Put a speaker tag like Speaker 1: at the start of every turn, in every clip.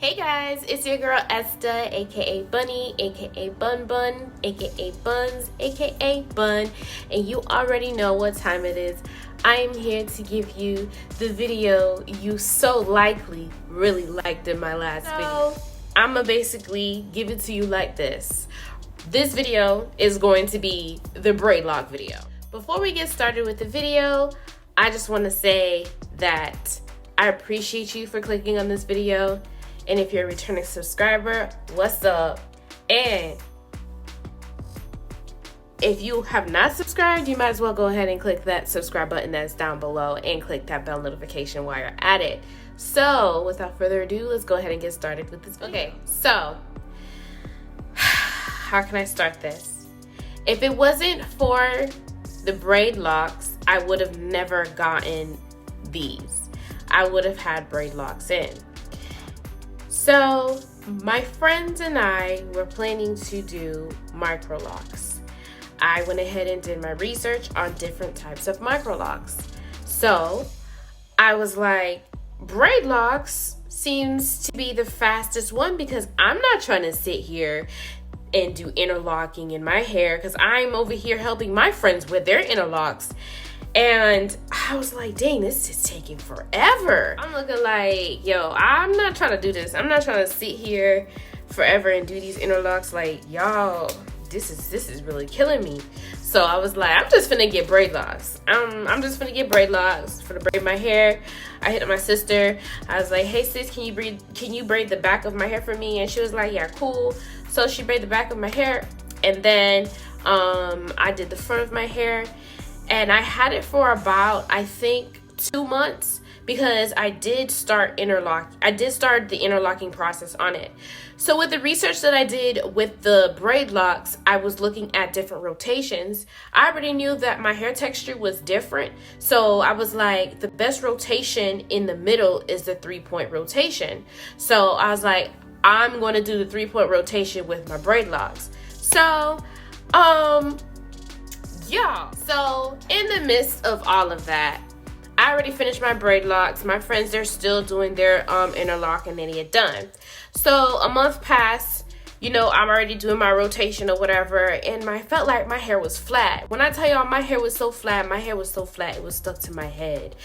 Speaker 1: Hey guys, it's your girl Estä, aka Bunny, aka Bun Bun, aka Buns, aka Bun, and you already know what time it is. I am here to give you the video you so likely really liked in my last video. I'ma basically give it to you like this. This video is going to be the braid lock video. Before we get started with the video, I just want to say that I appreciate you for clicking on this video. And if you're a returning subscriber, what's up? And if you have not subscribed, you might as well go ahead and click that subscribe button that's down below and click that bell notification while you're at it. So without further ado, let's go ahead and get started with this video. Okay, so how can I start this? If it wasn't for the braid locks, I would have never gotten these. I would have had braid locks in. So my friends and I were planning to do micro locks. I went ahead and did my research on different types of micro locks. So I was like, braid locks seems to be the fastest one because I'm not trying to sit here and do interlocking in my hair because I'm over here helping my friends with their interlocks. And I was like, dang, this is taking forever. I'm looking like, yo, I'm not trying to do this. I'm not trying to sit here forever and do these interlocks. Like, y'all, this is really killing me. So I was like, I'm just finna get braid locks. I'm just finna get braid locks for to braid my hair. I hit up my sister. I was like, hey sis, can you braid the back of my hair for me? And she was like, yeah, cool. So she braided the back of my hair, and then I did the front of my hair. And I had it for about, I think, 2 months because I did start the interlocking process on it. So with the research that I did with the braid locks, I was looking at different rotations. I already knew that my hair texture was different. So I was like, the best rotation in the middle is the 3-point rotation. So I was like, I'm going to do the 3-point rotation with my braid locks. So, yeah, so in the midst of all of that, I already finished my braid locks. My friends, they're still doing their interlock and then they get done. So a month passed, you know, I'm already doing my rotation or whatever, and I felt like my hair was flat. When I tell y'all my hair was so flat, it was stuck to my head.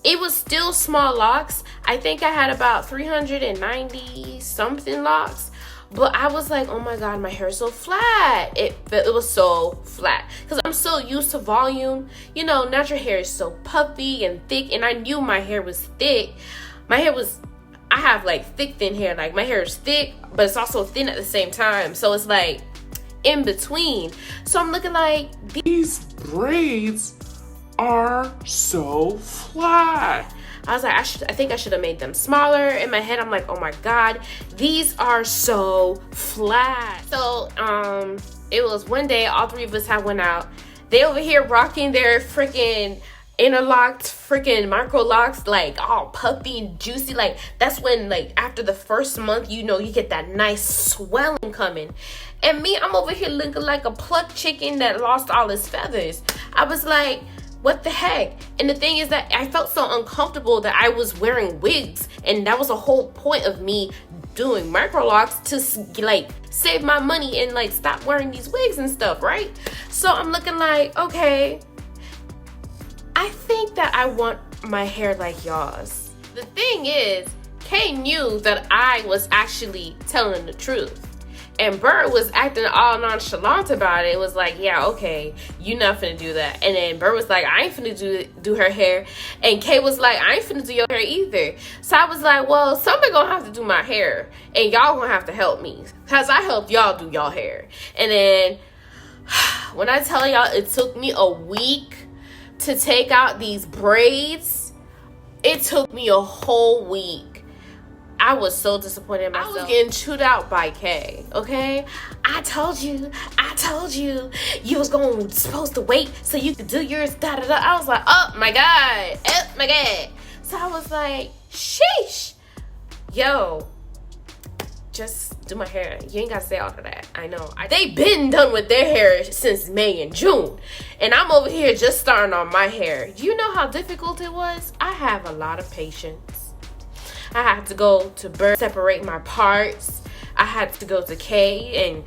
Speaker 1: It was still small locks. I think I had about 390 something locks. But I was like, oh my God, my hair is so flat. It was so flat. Because I'm so used to volume. You know, natural hair is so puffy and thick. And I knew my hair was thick. I have like thick, thin hair. Like my hair is thick, but it's also thin at the same time. So it's like in between. So I'm looking like,
Speaker 2: these braids are so flat.
Speaker 1: I was like, I think I should have made them smaller. In my head, I'm like, oh my God, these are so flat. So it was one day, all three of us had went out. They over here rocking their freaking interlocked freaking micro locks, like all puffy and juicy. Like that's when, like, after the first month, you know, you get that nice swelling coming. And me, I'm over here looking like a plucked chicken that lost all its feathers. I was like, what the heck? And the thing is that I felt so uncomfortable that I was wearing wigs, and that was the whole point of me doing micro locks, to like save my money and like stop wearing these wigs and stuff, right? So I'm looking like, okay, I think that I want my hair like y'all's. The thing is, Kay knew that I was actually telling the truth. And Bert was acting all nonchalant about it. It was like, yeah, okay, you not finna do that. And then Bert was like, I ain't finna do her hair. And Kay was like, I ain't finna do your hair either. So I was like, well, somebody gonna have to do my hair. And y'all gonna have to help me. Because I helped y'all do y'all hair. And then, when I tell y'all it took me a week to take out these braids, it took me a whole week. I was so disappointed in myself. I was getting chewed out by Kay, okay? I told you, you was supposed to wait so you could do yours, da-da-da. I was like, oh my God. So I was like, sheesh. Yo, just do my hair. You ain't gotta say all of that. I know. They been done with their hair since May and June. And I'm over here just starting on my hair. Do you know how difficult it was? I have a lot of patience. I had to go to Bird, separate my parts. I had to go to Kay and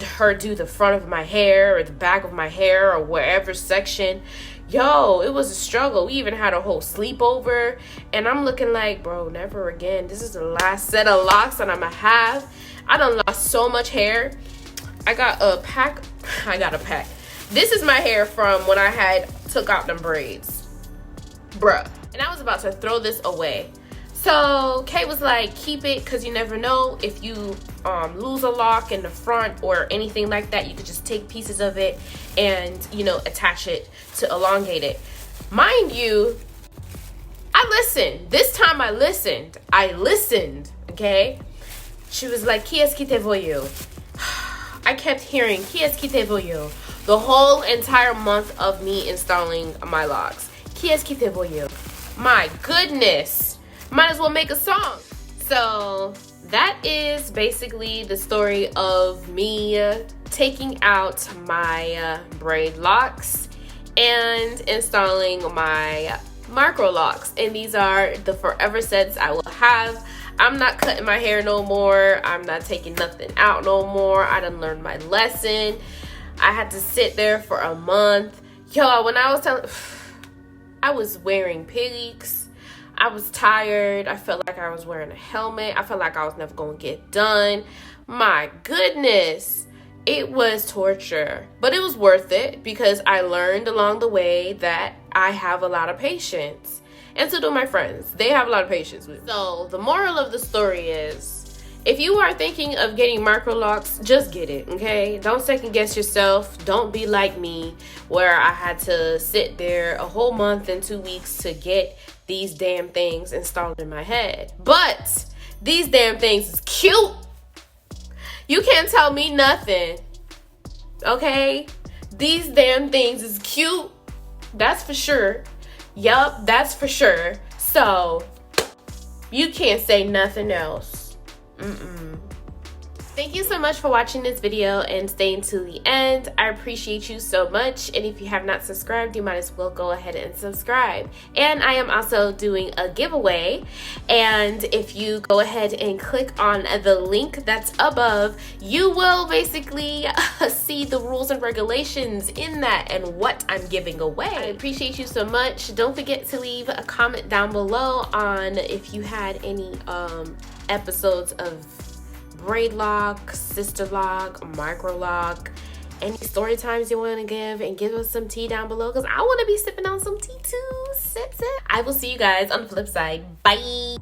Speaker 1: her do the front of my hair or the back of my hair or wherever section. Yo, it was a struggle. We even had a whole sleepover, and I'm looking like, bro, never again. This is the last set of locks that I'm gonna have. I done lost so much hair. I got a pack. This is my hair from when I took out them braids, bruh. And I was about to throw this away. So Kay was like, keep it, because you never know if you lose a lock in the front or anything like that. You could just take pieces of it and, you know, attach it to elongate it. Mind you, I listened. This time I listened, okay? She was like, qui est-ce qui te voyou? I kept hearing, qui est-ce qui te voyou? The whole entire month of me installing my locks. Qui est-ce qui te voyou? My goodness. Might as well make a song. So that is basically the story of me taking out my braid locks and installing my micro locks. And these are the forever sets I will have. I'm not cutting my hair no more. I'm not taking nothing out no more. I done learned my lesson. I had to sit there for a month. Yo, when I was telling, I was wearing pigs. I was tired. I felt like I was wearing a helmet. I felt like I was never going to get done. My goodness. It was torture. But it was worth it because I learned along the way that I have a lot of patience. And so do my friends. They have a lot of patience with me. So the moral of the story is, if you are thinking of getting micro locks, just get it, okay? Don't second guess yourself. Don't be like me, where I had to sit there a whole month and 2 weeks to get these damn things installed in my head. But these damn things is cute. You can't tell me nothing, okay? These damn things is cute. That's for sure. Yup, that's for sure. So you can't say nothing else. Thank you so much for watching this video and staying to the end. I appreciate you so much. And if you have not subscribed, you might as well go ahead and subscribe. And I am also doing a giveaway. And if you go ahead and click on the link that's above, you will basically see the rules and regulations in that and what I'm giving away. I appreciate you so much. Don't forget to leave a comment down below on if you had any episodes of braid lock, sister lock, micro lock, any story times you want to give, and give us some tea down below because I want to be sipping on some tea too. Sip, sip. I will see you guys on the flip side. Bye.